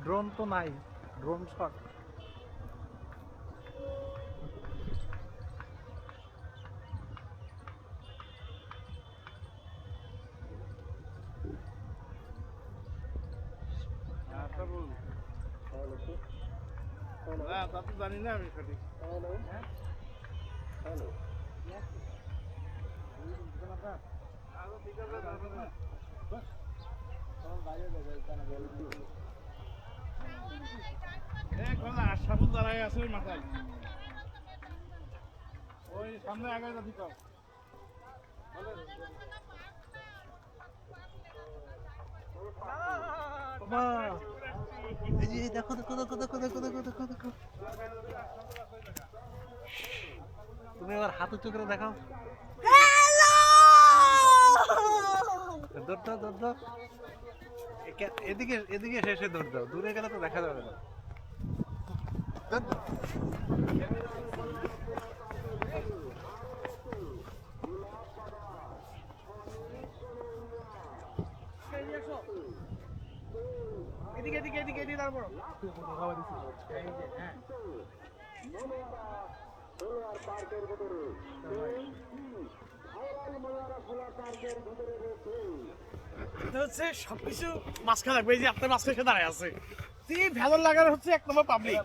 Drone তো নাই, drone shot. তা তো জানি না আমি সঠিক। আশরাফুল দাঁড়ায় আছে ওই মাথায়, ওই সামনে আগে যাচ্ছি তো। দেখো দেখো দেখো দেখো দেখো দেখো দেখো দেখো, তুমি এবার হাত উঁচু করে দেখাও। দৌড় দাও দৌড় দাও, এদিকে এদিকে শেষে দৌড় দাও, দূরে গেলে তো দেখা যাবে না। এদিকে এদিকে এদিকে এদিকে তারপর হচ্ছে সবকিছু মাঝখানে লাগবে। এই যে আপনার মাঝখানে দাঁড়ায় আছে, ভেতর লাগার হচ্ছে এক নম্বর পাবলিক।